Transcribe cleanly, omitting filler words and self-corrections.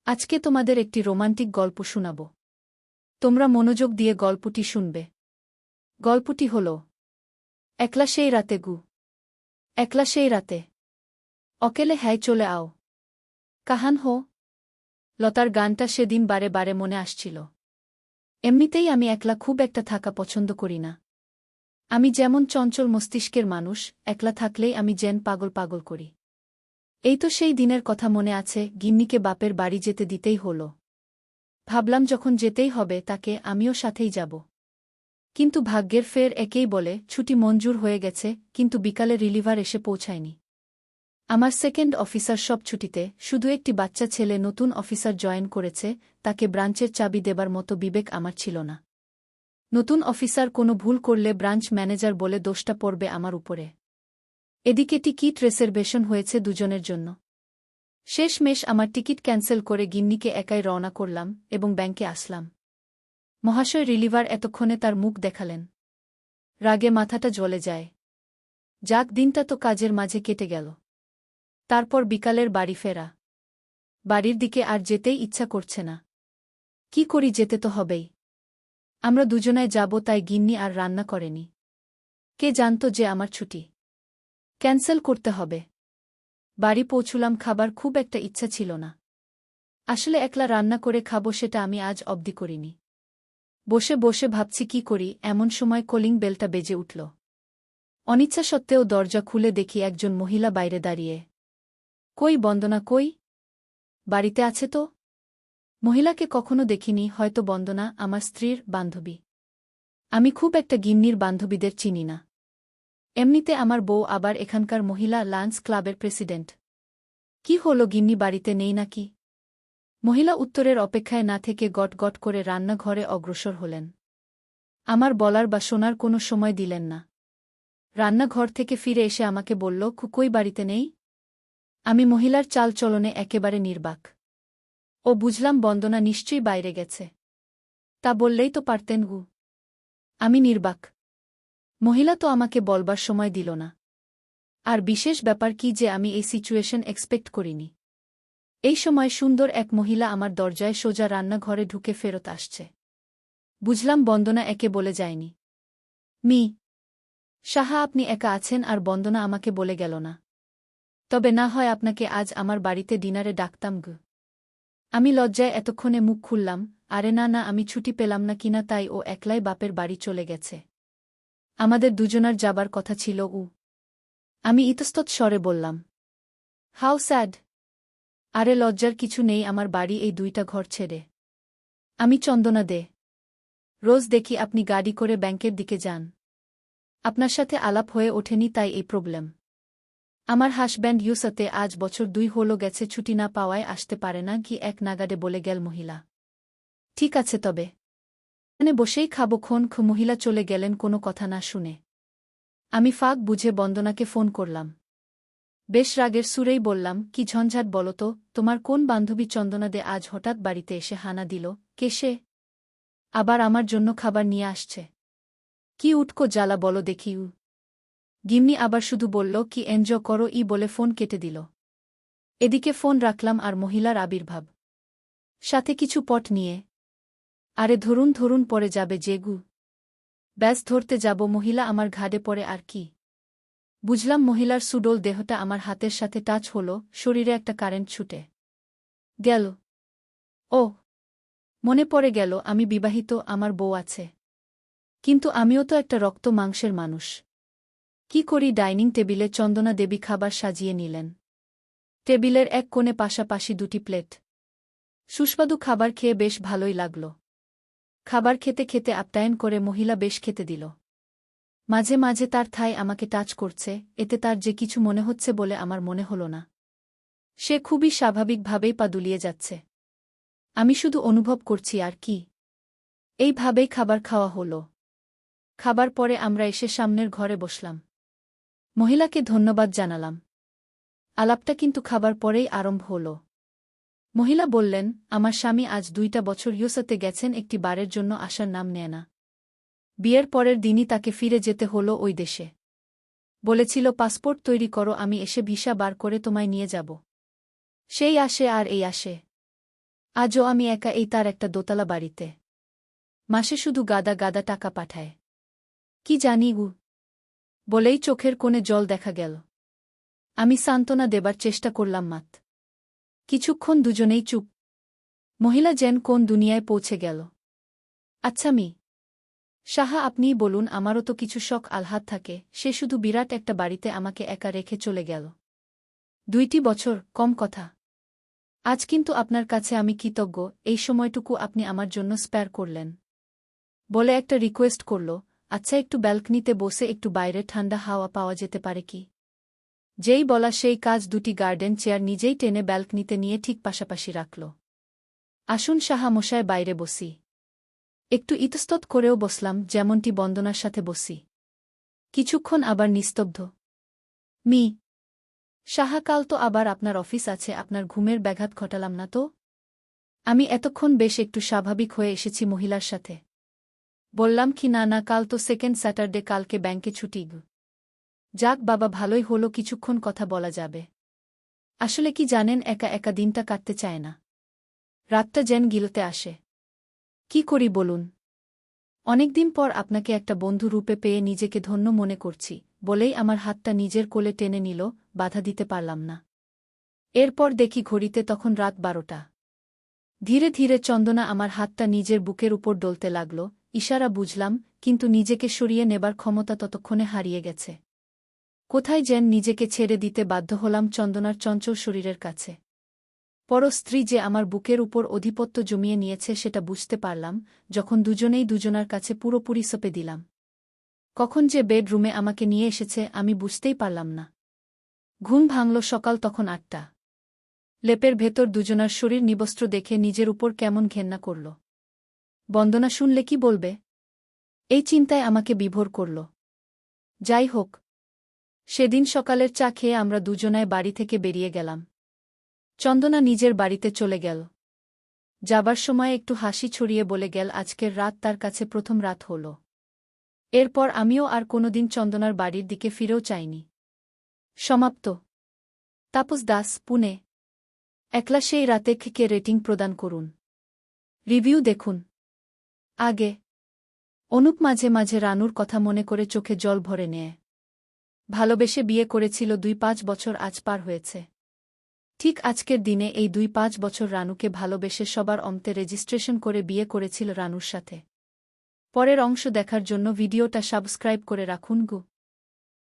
আজকে তোমাদের একটি রোমান্টিক গল্প শোনাব। তোমরা মনোযোগ দিয়ে গল্পটি শুনবে। গল্পটি হল একলা সেই রাতে গু। একলা সেই রাতে অকেলে হ্যায় চলে আও কাহান হো। লতার গানটা সেদিন বারে বারে মনে আসছিল। এমনিতেই আমি একলা খুব একটা থাকা পছন্দ করি না। আমি যেমন চঞ্চল মস্তিষ্কের মানুষ, একলা থাকলেই আমি যেন পাগল পাগল করি। এই তো সেই দিনের কথা মনে আছে, গিন্নিকে বাপের বাড়ি যেতে দিতেই হল। ভাবলাম যখন যেতেই হবে তাকে আমিও সাথেই যাব। কিন্তু ভাগ্যের ফের একেই বলে, ছুটি মঞ্জুর হয়ে গেছে, কিন্তু বিকালে রিলিভার এসে পৌঁছায়নি। আমার সেকেন্ড অফিসার সব ছুটিতে, শুধু একটি বাচ্চা ছেলে নতুন অফিসার জয়েন করেছে, তাকে ব্রাঞ্চের চাবি দেবার মতো বিবেক আমার ছিল না। নতুন অফিসার কোনো ভুল করলে ব্রাঞ্চ ম্যানেজার বলে দোষটা পড়বে আমার উপরে। এদিকে টিকিট রিজার্ভেশন হয়েছে দুজনের জন্য। শেষমেশ আমার টিকিট ক্যান্সেল করে গিন্নিকে একাই রওনা করলাম এবং ব্যাংকে আসলাম। মহাশয় রিলিভার এতক্ষণে তার মুখ দেখালেন। রাগে মাথাটা জ্বলে যায়। যাক, দিনটা তো কাজের মাঝে কেটে গেল। তারপর বিকালের বাড়ি ফেরা। বাড়ির দিকে আর যেতেই ইচ্ছা করছে না। কি করি, যেতে তো হবেই। আমরা দুজনায় যাব, তাই গিন্নি আর রান্না করেনি। কে জানত যে আমার ছুটি ক্যান্সেল করতে হবে। বাড়ি পৌঁছুলাম, খাবার খুব একটা ইচ্ছা ছিল না। আসলে একলা রান্না করে খাবো সেটা আমি আজ অবধি করিনি। বসে বসে ভাবছি কি করি, এমন সময় কলিং বেলটা বেজে উঠল। অনিচ্ছা সত্ত্বেও দরজা খুলে দেখি একজন মহিলা বাইরে দাঁড়িয়ে। কই বন্দনা, কই? বাড়িতে আছে তো? মহিলাকে কখনো দেখিনি, হয়তো বন্দনা আমার স্ত্রীর বান্ধবী। আমি খুব একটা গিন্নির বান্ধবীদের চিনি না। এমনিতে আমার বউ আবার এখানকার মহিলা লান্স ক্লাবের প্রেসিডেন্ট। কি হলো, গিন্নি বাড়িতে নেই নাকি? মহিলা উত্তরের অপেক্ষায় না থেকে গট গট করে রান্নাঘরে অগ্রসর হলেন। আমার বলার বা শোনার কোনো সময় দিলেন না। রান্নাঘর থেকে ফিরে এসে আমাকে বলল, কই বাড়িতে নেই? আমি মহিলার চালচলনে একেবারে নির্বাক। ও বুঝলাম বন্দনা নিশ্চয়ই বাইরে গেছে। তা বললেই তো পারতেন গু। আমি নির্বাক। মহিলা তো আমাকে বলবার সময় দিল না। আর বিশেষ ব্যাপার কি যে আমি এই সিচুয়েশন এক্সপেক্ট করিনি। এই সময় সুন্দর এক মহিলা আমার দরজায় সোজা রান্নাঘরে ঢুকে ফেরত আসছে। বুঝলাম বন্দনা একে বলে যায়নি। মি সাহা, আপনি একা আছেন আর বন্দনা আমাকে বলে গেল না। তবে না হয় আপনাকে আজ আমার বাড়িতে ডিনারে ডাকতাম গু। আমি লজ্জায় এতক্ষণে মুখ খুললাম, আরে না না, আমি ছুটি পেলাম না কিনা, তাই ও একলাই বাপের বাড়ি চলে গেছে। আমাদের দুজনার যাবার কথা ছিল। আমি ইতস্তত স্বরে বললাম। How sad. আরে লজ্জার কিছু নেই, আমার বাড়ি এই দুইটা ঘর ছেড়ে। আমি চন্দনা দে। রোজ দেখি আপনি গাড়ি করে ব্যাংকের দিকে যান। আপনার সাথে আলাপ হয়ে ওঠেনি, তাই এই প্রবলেম। আমার হাসব্যান্ড ইউসাতে আজ বছর 2 হলো গেছে, ছুটি না পাওয়ায় আসতে পারে না কি এক নাগাড়ে বলে গেল মহিলা। ঠিক আছে তবে এখানে বসেই খাবো খন। মহিলা চলে গেলেন কোনো কথা না শুনে। আমি ফাঁক বুঝে বন্দনাকে ফোন করলাম। বেশ রাগের সুরেই বললাম, কি ঝঞ্ঝাট বলো তো, তোমার কোন বান্ধবী চন্দনা দে আজ হঠাৎ বাড়িতে এসে হানা দিল? কে সে? আবার আমার জন্য খাবার নিয়ে আসছে? কি উটকো জ্বালা বলো দেখি। গিন্নি আবার শুধু বলল, কি এনজয় করো বলে ফোন কেটে দিল। এদিকে ফোন রাখলাম আর মহিলার আবির্ভাব। সাথে কিছু পট নিয়ে। আরে ধরুন ধরুন, পরে যাবে যে গু। ব্যাস ধরতে যাব, মহিলা আমার ঘাড়ে পড়ে আর কি। বুঝলাম মহিলার সুডোল দেহটা আমার হাতের সাথে টাচ হলো, শরীরে একটা কারেন্ট ছুটে গেল। ও মনে পড়ে গেল, আমি বিবাহিত, আমার বউ আছে। কিন্তু আমিও তো একটা রক্ত মাংসের মানুষ। কি করি? ডাইনিং টেবিলে চন্দনা দেবী খাবার সাজিয়ে নিলেন। টেবিলের এক কোণে পাশাপাশি 2টি প্লেট। সুস্বাদু খাবার খেয়ে বেশ ভালোই লাগল। খাবার খেতে খেতে আপ্যায়ন করে মহিলা বেশ খেতে দিল। মাঝে মাঝে তার থাই আমাকে টাচ করছে, এতে তার যে কিছু মনে হচ্ছে বলে আমার মনে হল না। সে খুবই স্বাভাবিকভাবেই পা দুলিয়ে যাচ্ছে। আমি শুধু অনুভব করছি আর কি। এইভাবেই খাবার খাওয়া হল। খাবার পরে আমরা এসে সামনের ঘরে বসলাম। মহিলাকে ধন্যবাদ জানালাম। আলাপটা কিন্তু খাবার পরেই আরম্ভ হল। মহিলা বললেন, আমার স্বামী আজ 2টা বছর ইউএসএতে গেছেন, একটি বারের জন্য আসার নাম নেয় না। বিয়ের পরের দিনই তাকে ফিরে যেতে হল ওই দেশে। বলেছিল পাসপোর্ট তৈরি করো, আমি এসে ভিসা বার করে তোমায় নিয়ে যাব। সেই আসে আর এই আসে। আজও আমি একা এই তার একটা দোতলা বাড়িতে। মাসে শুধু গাদা গাদা টাকা পাঠায়। কি জানি বলেই চোখের কোণে জল দেখা গেল। আমি সান্ত্বনা দেবার চেষ্টা করলাম কিছুক্ষণ দুজনেই চুপ। মহিলা যেন কোন দুনিয়ায় পৌঁছে গেল। আচ্ছা সাহা, আপনিই বলুন, আমারও তো কিছু শখ আহ্লাদ থাকে, সে শুধু বিরাট একটা বাড়িতে আমাকে একা রেখে চলে গেল। 2টি বছর, কম কথা। আজ কিন্তু আপনার কাছে আমি কৃতজ্ঞ, এই সময়টুকু আপনি আমার জন্য স্পেয়ার করলেন। বলে একটা রিকোয়েস্ট করল, আচ্ছা একটু ব্যালকনিতে বসে একটু বাইরে ঠান্ডা হাওয়া পাওয়া যেতে পারে কি? যেই বলা সেই কাজ, 2টি গার্ডেন চেয়ার নিজেই টেনে ব্যালকনিতে নিয়ে ঠিক পাশাপাশি রাখল। আসুন সাহা মশায়, বাইরে বসি। একটু ইতস্তত করেও বসলাম, যেমনটি বন্দনার সাথে বসি। কিছুক্ষণ আবার নিস্তব্ধ। সাহা, কাল তো আবার আপনার অফিস আছে, আপনার ঘুমের ব্যাঘাত ঘটালাম না তো? আমি এতক্ষণ বেশ একটু স্বাভাবিক হয়ে এসেছি মহিলার সাথে। বললাম কি, না না, কাল তো সেকেন্ড স্যাটারডে, কালকে ব্যাংকে ছুটি। যাক বাবা, ভালোই হলো, কিছুক্ষণ কথা বলা যাবে। আসলে কি জানেন, একা একা দিনটা কাটতে চায় না। রাতটা যেন গিলতে আসে। কি করি বলুন? অনেকদিন পর আপনাকে একটা বন্ধু রূপে পেয়ে নিজেকে ধন্য মনে করছি বলেই আমার হাতটা নিজের কোলে টেনে নিল, বাধা দিতে পারলাম না। এরপর দেখি ঘড়িতে তখন রাত 12টা। ধীরে ধীরে চন্দনা আমার হাতটা নিজের বুকের উপর ডলতে লাগল, ইশারা বুঝলাম, কিন্তু নিজেকে সরিয়ে নেবার ক্ষমতা ততক্ষণে হারিয়ে গেছে। কোথায় যেন নিজেকে ছেড়ে দিতে বাধ্য হলাম চন্দনার চঞ্চল শরীরের কাছে। পর স্ত্রী যে আমার বুকের উপর আধিপত্য জমিয়ে নিয়েছে সেটা বুঝতে পারলাম যখন দুজনেই দুজনার কাছে পুরোপুরি সঁপে দিলাম। কখন যে বেডরুমে আমাকে নিয়ে এসেছে আমি বুঝতেই পারলাম না। ঘুম ভাঙল সকাল তখন 8টা। লেপের ভেতর দুজনার শরীর নিবস্ত্র দেখে নিজের উপর কেমন ঘেন্না করল। বন্দনা শুনলে কি বলবে, এই চিন্তায় আমাকে বিভোর করল। যাই হোক, সেদিন সকালের চা খেয়ে আমরা দুজনায় বাড়ি থেকে বেরিয়ে গেলাম। চন্দনা নিজের বাড়িতে চলে গেল। যাবার সময় একটু হাসি ছড়িয়ে বলে গেল আজকের রাত তার কাছে প্রথম রাত হল। এরপর আমিও আর কোনোদিন চন্দনার বাড়ির দিকে ফিরেও চাইনি। সমাপ্ত। তাপস দাস, পুনে। একলা সেই রাতে কে রেটিং প্রদান করুন। রিভিউ দেখুন। আগে অনুপ মাঝে মাঝে রানুর কথা মনে করে চোখে জল ভরে নেয়। ভালোবেসে বিয়ে করেছিল, 2-5 বছর আজ পার হয়েছে। ঠিক আজকের দিনে এই 2-5 বছর রানুকে ভালোবেসে সবার অন্তে রেজিস্ট্রেশন করে বিয়ে করেছিল রানুর সাথে। পরের অংশ দেখার জন্য ভিডিওটা সাবস্ক্রাইব করে রাখুন।